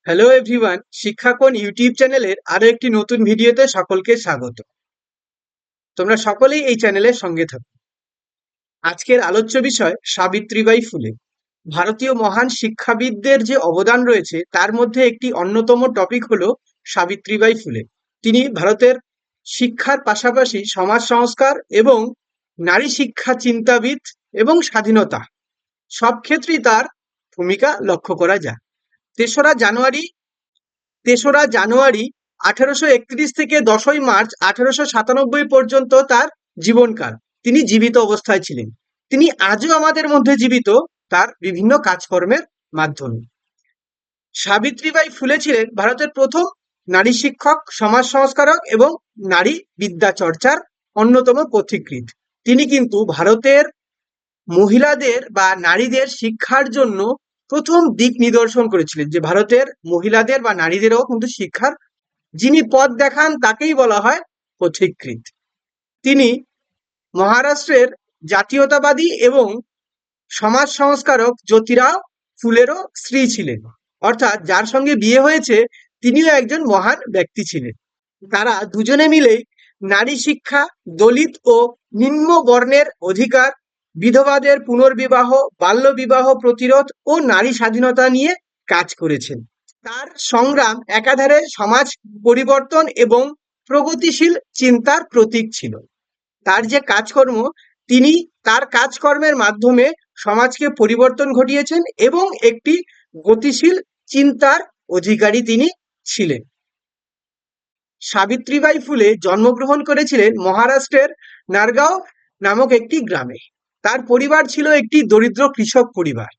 Hello everyone, শিক্ষাকোণ YouTube চ্যানেলের আরো একটি নতুন ভিডিওতে সকলকে স্বাগত। তোমরা সকলেই এই চ্যানেলের সঙ্গে থাকো। আজকের আলোচ্য বিষয় সাবিত্রীবাই ফুলে। ভারতীয় মহান শিক্ষাবিদদের যে অবদান রয়েছে তার মধ্যে একটি অন্যতম টপিক হলো সাবিত্রীবাই ফুলে। তিনি ভারতের শিক্ষার পাশাপাশি সমাজ সংস্কার এবং নারী শিক্ষা চিন্তাবিদ এবং স্বাধীনতা সব ক্ষেত্রেই তার ভূমিকা লক্ষ্য করা যায়। তেসরা জানুয়ারি তেসরা জানুয়ারি 1831 থেকে 10ই মার্চ 1897 পর্যন্ত তার জীবনকাল। তিনি জীবিত অবস্থায় ছিলেন। তিনি আজও আমাদের মধ্যে জীবিত তার বিভিন্ন কাজকর্মের মাধ্যমে। সাবিত্রীবাই ফুলে ছিলেন ভারতের প্রথম নারী শিক্ষক, সমাজ সংস্কারক এবং নারী বিদ্যা চর্চার অন্যতম পথিকৃৎ। তিনি কিন্তু ভারতের মহিলাদের বা নারীদের শিক্ষার জন্য প্রথম দিক নিদর্শন করেছিলেন, যে ভারতের মহিলাদের বা নারীদেরও কিন্তু শিক্ষার যিনি পথ দেখান তাকেই বলা হয় পথিকৃৎ। তিনি মহারাষ্ট্রের জাতীয়তাবাদী এবং সমাজ সংস্কারক জ্যোতিরাও ফুলেরও স্ত্রী ছিলেন, অর্থাৎ যার সঙ্গে বিয়ে হয়েছে তিনিও একজন মহান ব্যক্তি ছিলেন। তারা দুজনে মিলে নারী শিক্ষা, দলিত ও নিম্ন বর্ণের অধিকার, বিধবাদের পুনর্বিবাহ, বাল্যবিবাহ প্রতিরোধ ও নারী স্বাধীনতা নিয়ে কাজ করেছেন। তার সংগ্রাম একাধারে সমাজ পরিবর্তন এবং প্রগতিশীল চিন্তার প্রতীক ছিল। তার যে কাজকর্ম, তিনি তার কাজকর্মের মাধ্যমে সমাজকে পরিবর্তন ঘটিয়েছেন এবং একটি গতিশীল চিন্তার অধিকারী তিনি ছিলেন। সাবিত্রীবাই ফুলে জন্মগ্রহণ করেছিলেন মহারাষ্ট্রের নারগাঁও নামক একটি গ্রামে। তার পরিবার ছিল একটি দরিদ্র কৃষক পরিবার।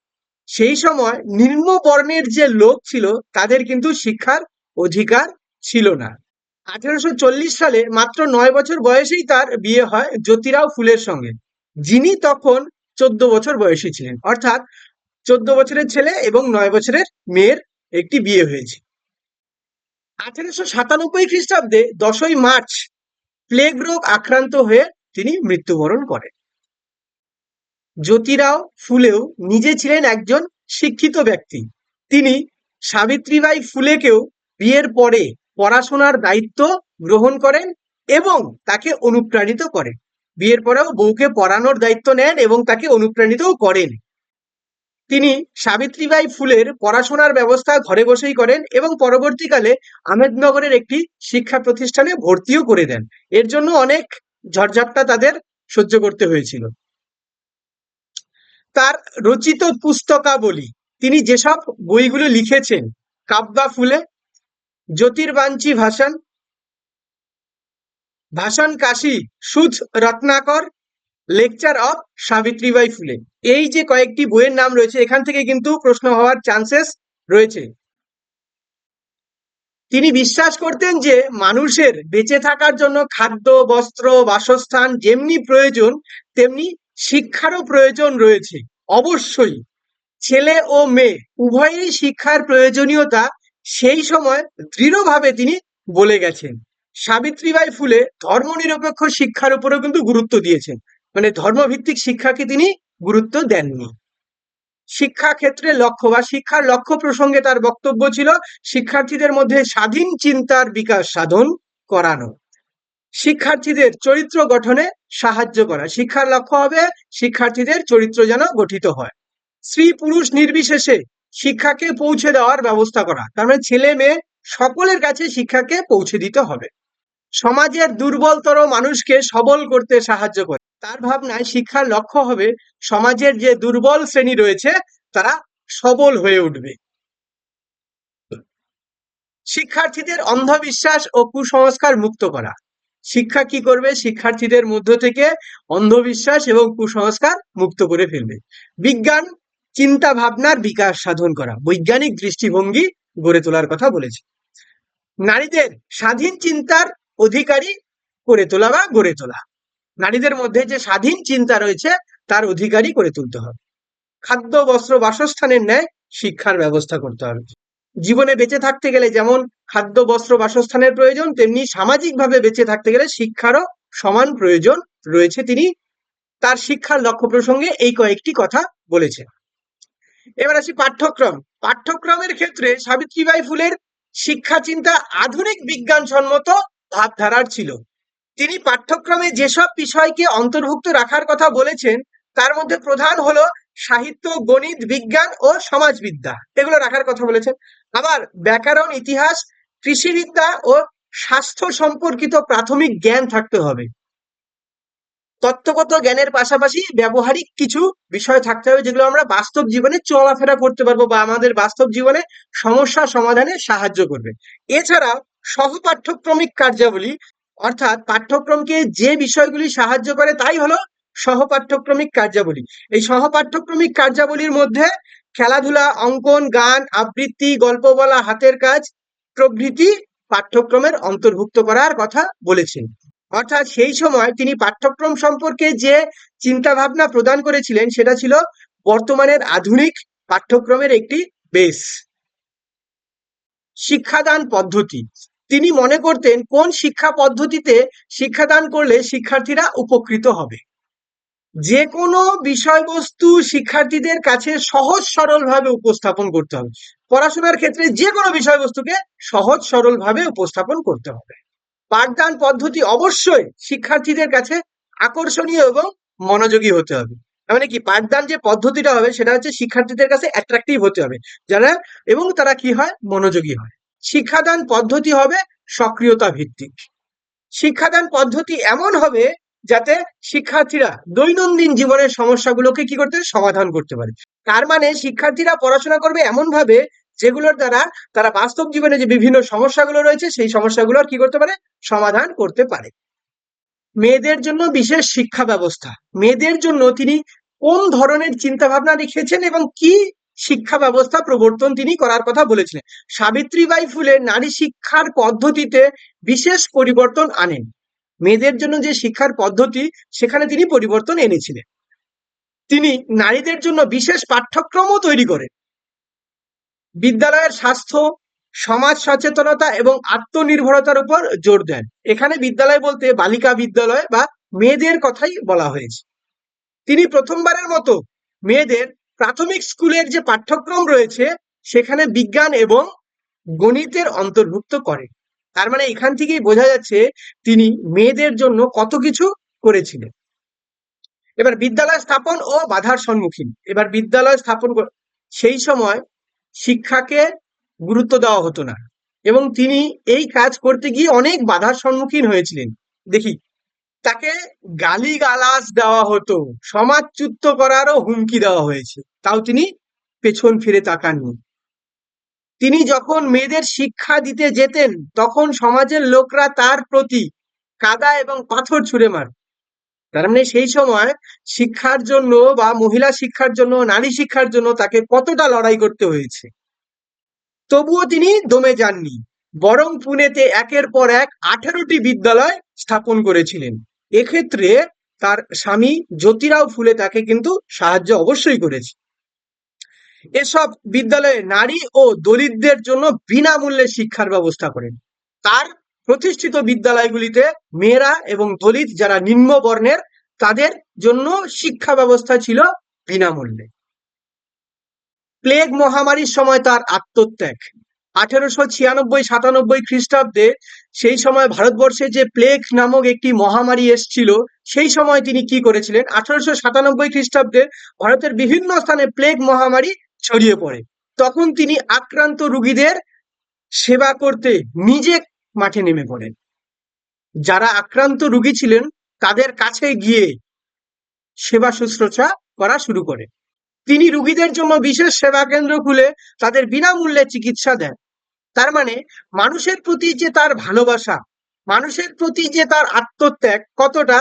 সেই সময় নিম্ন বর্ণের যে লোক ছিল তাদের কিন্তু শিক্ষার অধিকার ছিল না। 1840 সালে মাত্র 9 বছর বয়সেই তার বিয়ে হয় জ্যোতিরাও ফুলের সঙ্গে, যিনি তখন 14 বছর বয়সী ছিলেন। অর্থাৎ 14 বছরের ছেলে এবং 9 বছরের মেয়ের একটি বিয়ে হয়েছে। 1897 খ্রিস্টাব্দে 10ই মার্চ প্লেগ রোগ আক্রান্ত হয়ে তিনি মৃত্যুবরণ করেন। জ্যোতিরাও ফুলেও নিজে ছিলেন একজন শিক্ষিত ব্যক্তি। তিনি সাবিত্রীবাই ফুলেকেও বিয়ের পরে পড়াশোনার দায়িত্ব গ্রহণ করেন এবং তাকে অনুপ্রাণিত করেন। বিয়ের পরেও বউকে পড়ানোর দায়িত্ব নেন এবং তাকে অনুপ্রাণিতও করেন। তিনি সাবিত্রীবাই ফুলের পড়াশোনার ব্যবস্থা ঘরে বসেই করেন এবং পরবর্তীকালে আহমেদনগরের একটি শিক্ষা প্রতিষ্ঠানে ভর্তিও করে দেন। এর জন্য অনেক ঝড়ঝাপটা তাদের সহ্য করতে হয়েছিল। তার রচিত পুস্তকাবলী, তিনি যেসব বইগুলো লিখেছেন, কাব্যা ফুলে, জ্যোতির্বাঞ্চী ভাষণ, ভাষণ কাশী সুধ রত্নাকর, লেকচার অফ সাবিত্রীবাই ফুলে, এই যে কয়েকটি বইয়ের নাম রয়েছে, এখান থেকে কিন্তু প্রশ্ন হওয়ার চান্সেস রয়েছে। তিনি বিশ্বাস করতেন যে মানুষের বেঁচে থাকার জন্য খাদ্য, বস্ত্র, বাসস্থান যেমনি প্রয়োজন তেমনি শিক্ষারও প্রয়োজন রয়েছে। অবশ্যই ছেলে ও মেয়ে উভয়েরই শিক্ষার প্রয়োজনীয়তা সেই সময় দৃঢ়ভাবে তিনি বলে গেছেন। সাবিত্রীবাই ফুলে ধর্মনিরপেক্ষ শিক্ষার উপরেও কিন্তু গুরুত্ব দিয়েছেন, মানে ধর্মভিত্তিক শিক্ষাকে তিনি গুরুত্ব দেননি। শিক্ষা ক্ষেত্রে লক্ষ্য বা শিক্ষার লক্ষ্য প্রসঙ্গে তার বক্তব্য ছিল শিক্ষার্থীদের মধ্যে স্বাধীন চিন্তার বিকাশ সাধন করানো, শিক্ষার্থীদের চরিত্র গঠনে সাহায্য করা। শিক্ষার লক্ষ্য হবে শিক্ষার্থীদের চরিত্র যেন গঠিত হয়। স্ত্রী পুরুষ নির্বিশেষে শিক্ষাকে পৌঁছে দেওয়ার ব্যবস্থা করা, তার মানে ছেলে মেয়ে সকলের কাছে শিক্ষাকে পৌঁছে দিতে হবে। সমাজের দুর্বলতর মানুষকে সবল করতে সাহায্য করে। তার ভাবনায় শিক্ষার লক্ষ্য হবে সমাজের যে দুর্বল শ্রেণী রয়েছে তারা সবল হয়ে উঠবে। শিক্ষার্থীদের অন্ধবিশ্বাস ও কুসংস্কার মুক্ত করা। শিক্ষা কি করবে? শিক্ষার্থীদের মধ্য থেকে অন্ধবিশ্বাস এবং কুসংস্কার মুক্ত করে ফেলবে। বিজ্ঞান চিন্তা ভাবনার বিকাশ সাধন করা, বৈজ্ঞানিক দৃষ্টিভঙ্গি গড়ে তোলার কথা বলেছে। নারীদের স্বাধীন চিন্তার অধিকারী করে তোলা বা গড়ে তোলা, নারীদের মধ্যে যে স্বাধীন চিন্তা রয়েছে তার অধিকারী করে তুলতে হবে। খাদ্য, বস্ত্র, বাসস্থানের ন্যায় শিক্ষার ব্যবস্থা করতে হবে। জীবনে বেঁচে থাকতে গেলে যেমন খাদ্য, বস্ত্র, বাসস্থানের প্রয়োজন, তেমনি সামাজিকভাবে বেঁচে থাকতে গেলে শিক্ষারও সমান প্রয়োজন রয়েছে। তিনি তার শিক্ষার লক্ষ্য প্রসঙ্গে এই কয়েকটি কথা বলেছেন। এবার আসি পাঠ্যক্রম। পাঠ্যক্রমের ক্ষেত্রে সাবিত্রীবাই ফুলের শিক্ষা চিন্তা আধুনিক বিজ্ঞানসম্মত ভাবধারার ছিল। তিনি পাঠ্যক্রমে যেসব বিষয়কে অন্তর্ভুক্ত রাখার কথা বলেছেন তার মধ্যে প্রধান হলো সাহিত্য, গণিত, বিজ্ঞান ও সমাজবিদ্যা, এগুলো রাখার কথা বলেছেন। আবার ব্যাকরণ, ইতিহাস, কৃষিবিদ্যা ও স্বাস্থ্য সম্পর্কিত প্রাথমিক জ্ঞান থাকতে হবে। তত্ত্বগত জ্ঞানের পাশাপাশি ব্যবহারিক কিছু বিষয় থাকতে হবে যেগুলো আমরা বাস্তব জীবনে চলাফেরা করতে পারবো বা আমাদের বাস্তব জীবনে সমস্যা সমাধানে সাহায্য করবে। এছাড়া সহপাঠ্যক্রমিক কার্যাবলী, অর্থাৎ পাঠ্যক্রমকে যে বিষয়গুলি সাহায্য করে তাই হলো সহপাঠ্যক্রমিক কার্যাবলী। এই সহপাঠ্যক্রমিক কার্যাবলীর মধ্যে খেলাধুলা, অঙ্কন, গান, আবৃত্তি, গল্প বলা, হাতের কাজ প্রভৃতি পাঠ্যক্রমের অন্তর্ভুক্ত করার কথা বলেছেন। অর্থাৎ সেই সময় তিনি পাঠ্যক্রম সম্পর্কে যে চিন্তা ভাবনা প্রদান করেছিলেন সেটা ছিল বর্তমানের আধুনিক পাঠ্যক্রমের একটি বেস। শিক্ষাদান পদ্ধতি, তিনি মনে করতেন কোন শিক্ষা পদ্ধতিতে শিক্ষাদান করলে শিক্ষার্থীরা উপকৃত হবে। যে কোনো বিষয়বস্তু শিক্ষার্থীদের কাছে সহজ সরল ভাবে উপস্থাপন করতে হবে। পড়াশোনার ক্ষেত্রে যে কোনো বিষয়বস্তুকে সহজ সরল ভাবে উপস্থাপন করতে হবে। পাঠদান পদ্ধতি অবশ্যই শিক্ষার্থীদের কাছে আকর্ষণীয় এবং মনোযোগী হতে হবে। তার মানে কি, পাঠদান যে পদ্ধতিটা হবে সেটা হচ্ছে শিক্ষার্থীদের কাছে অ্যাট্রাকটিভ হতে হবে, যারা এবং তারা কি হয়, মনোযোগী হয়। শিক্ষাদান পদ্ধতি হবে সক্রিয়তা ভিত্তিক। শিক্ষাদান পদ্ধতি এমন হবে যাতে শিক্ষার্থীরা দৈনন্দিন জীবনের সমস্যাগুলোকে কি করতে সমাধান করতে পারে। তার মানে শিক্ষার্থীরা পড়াশোনা করবে এমন ভাবে যেগুলোর দ্বারা তারা বাস্তব জীবনে যে বিভিন্ন সমস্যাগুলো রয়েছে সেই সমস্যাগুলোর কি করতে পারে, সমাধান করতে পারে। মেয়েদের জন্য বিশেষ শিক্ষা ব্যবস্থা, মেয়েদের জন্য তিনি কোন ধরনের চিন্তা ভাবনা রেখেছেন এবং কি শিক্ষা ব্যবস্থা প্রবর্তন তিনি করার কথা বলেছিলেন। সাবিত্রীবাই ফুলে নারী শিক্ষার পদ্ধতিতে বিশেষ পরিবর্তন আনেন। মেয়েদের জন্য যে শিক্ষার পদ্ধতি সেখানে তিনি পরিবর্তন এনেছিলেন। তিনি নারীদের জন্য বিশেষ পাঠ্যক্রমও তৈরি করেন। বিদ্যালয়ের স্বাস্থ্য, সমাজ সচেতনতা এবং আত্মনির্ভরতার উপর জোর দেন। এখানে বিদ্যালয় বলতে বালিকা বিদ্যালয় বা মেয়েদের কথাই বলা হয়েছে। তিনি প্রথমবারের মতো মেয়েদের প্রাথমিক স্কুলের যে পাঠ্যক্রম রয়েছে সেখানে বিজ্ঞান এবং গণিতের অন্তর্ভুক্ত করেন। তার মানে এখান থেকেই বোঝা যাচ্ছে তিনি মেয়েদের জন্য কত কিছু করেছিলেন। এবার বিদ্যালয় স্থাপন ও বাধার সম্মুখীন। এবার বিদ্যালয় স্থাপন সেই সময় শিক্ষাকে গুরুত্ব দেওয়া হতো না এবং তিনি এই কাজ করতে গিয়ে অনেক বাধার সম্মুখীন হয়েছিলেন। দেখি, তাকে গালিগালাজ দেওয়া হতো, সমাজচ্যুত করারও হুমকি দেওয়া হয়েছে, তাও তিনি পেছন ফিরে তাকাননি। তিনি যখন মেয়েদের শিক্ষা দিতে যেতেন তখন সমাজের লোকরা তার প্রতি কাদা এবং পাথর ছুঁড়ে মারত। তার মানে সেই সময় শিক্ষার জন্য বা মহিলা শিক্ষার জন্য, নারী শিক্ষার জন্য তাকে কতটা লড়াই করতে হয়েছে। তবুও তিনি দমে যাননি, বরং পুনেতে একের পর এক 18টি বিদ্যালয় স্থাপন করেছিলেন। এক্ষেত্রে তার স্বামী জ্যোতিরাও ফুলে তাকে কিন্তু সাহায্য অবশ্যই করেছে। এসব বিদ্যালয়ে নারী ও দলিতদের জন্য বিনামূল্যে শিক্ষার ব্যবস্থা করেন। তার প্রতিষ্ঠিত বিদ্যালয়গুলিতে মেয়েরা এবং দলিত যারা নিম্ন বর্ণের তাদের জন্য শিক্ষা ব্যবস্থা ছিল বিনামূল্যে। প্লেগ মহামারীর সময় তার আত্মত্যাগ। 1896-97 খ্রিস্টাব্দে সেই সময় ভারতবর্ষে যে প্লেগ নামক একটি মহামারী এসছিল সেই সময় তিনি কি করেছিলেন, 1897 খ্রিস্টাব্দে ভারতের বিভিন্ন স্থানে প্লেগ মহামারী ছড়িয়ে পড়ে। তখন তিনি আক্রান্ত রোগীদের সেবা করতে নিজে মাঠে নেমে পড়েন। যারা আক্রান্ত রোগী ছিলেন তাদের কাছে গিয়ে সেবা শুশ্রূষা করা শুরু করে। তিনি রোগীদের জন্য বিশেষ সেবা কেন্দ্র খুলে তাদের বিনামূল্যে চিকিৎসা দেন। তার মানে মানুষের প্রতি যে তার ভালোবাসা, মানুষের প্রতি যে তার আত্মত্যাগ কতটা,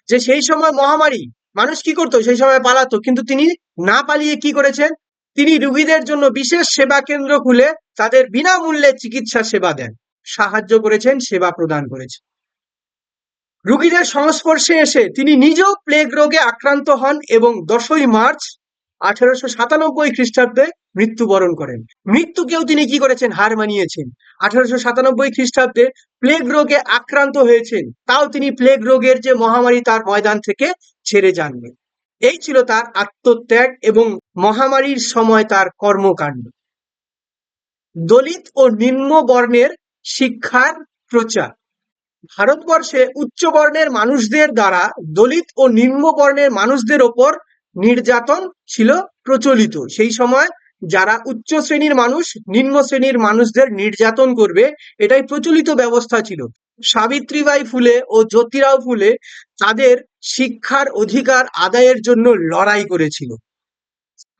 যে সেই সময় মহামারী মানুষ কি করতো, সেই সময় পালাতো, কিন্তু তিনি না পালিয়ে কি করেছেন, তিনি রোগীদের জন্য বিশেষ সেবা কেন্দ্র খুলে তাদের বিনামূল্যে চিকিৎসা সেবা দেন, সাহায্য করেছেন, সেবা প্রদান করেছেন। রোগীদের সংস্পর্শে এসে তিনি নিজেও প্লেগ রোগে আক্রান্ত হন এবং 10ই মার্চ 1897 খ্রিস্টাব্দে মৃত্যুবরণ করেন। মৃত্যুকেও তিনি কি করেছেন, হার মানিয়েছেন। 1897 খ্রিস্টাব্দে প্লেগ রোগে আক্রান্ত হয়েছেন, তাও তিনি প্লেগ রোগের যে মহামারী তার ময়দান থেকে ছেড়ে যাননি। এই ছিল তার আত্মত্যাগ এবং মহামারীর সময় তার কর্মকাণ্ড। দলিত ও নিম্ন বর্ণের শিক্ষার প্রচার। ভারতবর্ষে উচ্চ বর্ণের মানুষদের দ্বারা দলিত ও নিম্ন বর্ণের মানুষদের ওপর নির্যাতন ছিল প্রচলিত। সেই সময় যারা উচ্চ শ্রেণীর মানুষ নিম্ন শ্রেণীর মানুষদের নির্যাতন করবে, এটাই প্রচলিত ব্যবস্থা ছিল। সাবিত্রীবাই ফুলে ও জ্যোতিরাও ফুলে তাদের শিক্ষার অধিকার আদায়ের জন্য লড়াই করেছিল।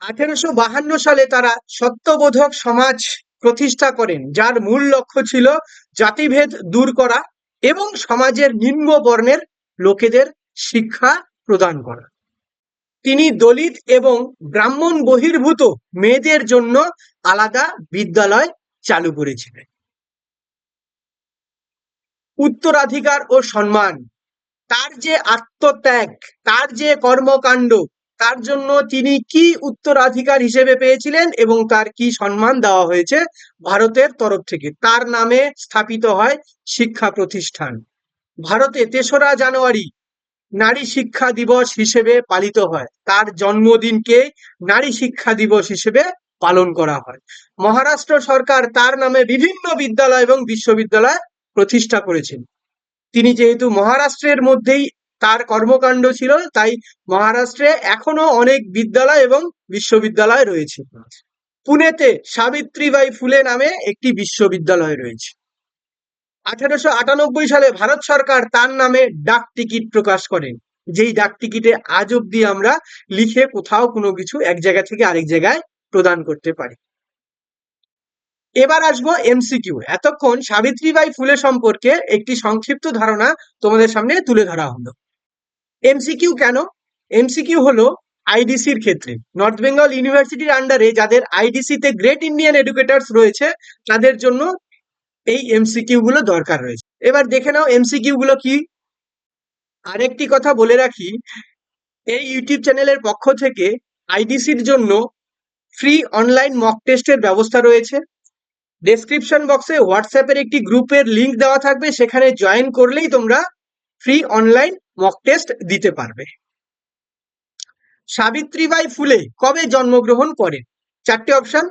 1852 সালে তারা সত্যবোধক সমাজ প্রতিষ্ঠা করেন, যার মূল লক্ষ্য ছিল জাতিভেদ দূর করা এবং সমাজের নিম্ন বর্ণের লোকেদের শিক্ষা প্রদান করা। তিনি দলিত এবং ব্রাহ্মণ বহির্ভূত মেয়েদের জন্য আলাদা বিদ্যালয় চালু করেছিলেন। উত্তরাধিকার ও সম্মান। তার যে আত্মত্যাগ, তার যে কর্মকাণ্ড, তার জন্য তিনি কি উত্তরাধিকার হিসেবে পেয়েছিলেন এবং তার কি সম্মান দেওয়া হয়েছে ভারতের তরফ থেকে। তার নামে স্থাপিত হয় শিক্ষা প্রতিষ্ঠান। ভারতে 3রা জানুয়ারি নারী শিক্ষা দিবস হিসেবে পালিত হয়। তার জন্মদিনকে নারী শিক্ষা দিবস হিসেবে পালন করা হয়। মহারাষ্ট্র সরকার তার নামে বিভিন্ন বিদ্যালয় এবং বিশ্ববিদ্যালয় প্রতিষ্ঠা করেছেন। তিনি যেহেতু মহারাষ্ট্রের মধ্যেই তার কর্মকাণ্ড ছিল, তাই মহারাষ্ট্রে এখনো অনেক বিদ্যালয় এবং বিশ্ববিদ্যালয় রয়েছে। পুনেতে সাবিত্রীবাই ফুলে নামে একটি বিশ্ববিদ্যালয় রয়েছে। 1898 সালে ভারত সরকার তার নামে ডাক টিকিট প্রকাশ করেন, যেই ডাক টিকিটে আজ অব্দি আমরা লিখে কোথাও কোনো কিছু এক জায়গা থেকে আরেক জায়গায় প্রদান করতে পারি। এবার আসবো এমসিকিউ। এতক্ষণ সাবিত্রীবাই ফুলে সম্পর্কে একটি সংক্ষিপ্ত ধারণা তোমাদের সামনে তুলে ধরা হলো। এমসিকিউ কেন? এমসিকিউ হলো আইডিসির ক্ষেত্রে, নর্থ বেঙ্গল ইউনিভার্সিটির আন্ডারে যাদের আইডিসিতে গ্রেট ইন্ডিয়ান এডুকেটার্স রয়েছে, তাদের জন্য এই এমসিকিউ গুলো দরকার রয়েছে। এবার দেখে নাও এমসিকিউ গুলো কি। আরেকটি কথা বলে রাখি, এই ইউটিউব চ্যানেলের পক্ষ থেকে আইডিসির জন্য ফ্রি অনলাইন মক টেস্টের ব্যবস্থা রয়েছে। ডেসক্রিপশন বক্সে হোয়াটসঅ্যাপের একটি গ্রুপের লিংক দেওয়া থাকবে, সেখানে জয়েন করলেই তোমরা ফ্রি অনলাইন মক টেস্ট দিতে পারবে। সাবিত্রীবাই ফুলে কবে জন্মগ্রহণ করেন? 4টে অপশন,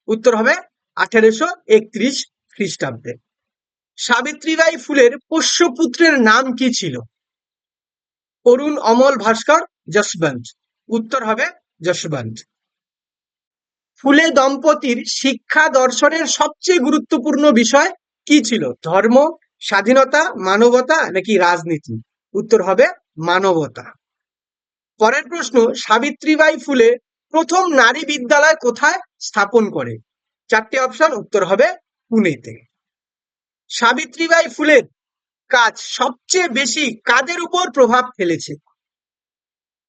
উত্তর হবে 1831 খ্রিস্টাব্দে। সাবিত্রীবাই ফুলের পোষ্যপুত্রের নাম কি ছিল? অরুণ, অমল, ভাস্কর, যশবন্ত। উত্তর হবে যশবন্ত। ফুলে দম্পতির শিক্ষা দর্শনের সবচেয়ে গুরুত্বপূর্ণ বিষয় কি ছিল? ধর্ম, স্বাধীনতা, মানবতা নাকি রাজনীতি? উত্তর হবে মানবতা। পরের প্রশ্ন, সাবিত্রীবাই ফুলে প্রথম নারী বিদ্যালয় কোথায় স্থাপন করে? 4টে অপশন, উত্তর হবে পুনেতে। সাবিত্রীবাই ফুলের কাজ সবচেয়ে বেশি কাদের উপর প্রভাব ফেলেছে?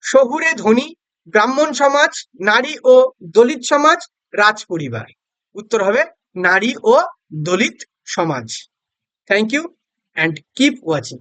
শহুরে ধনী, ব্রাহ্মণ সমাজ, নারী ও দলিত সমাজ, রাজ পরিবার। উত্তর হবে নারী ও দলিত সমাজ। Thank you and keep watching.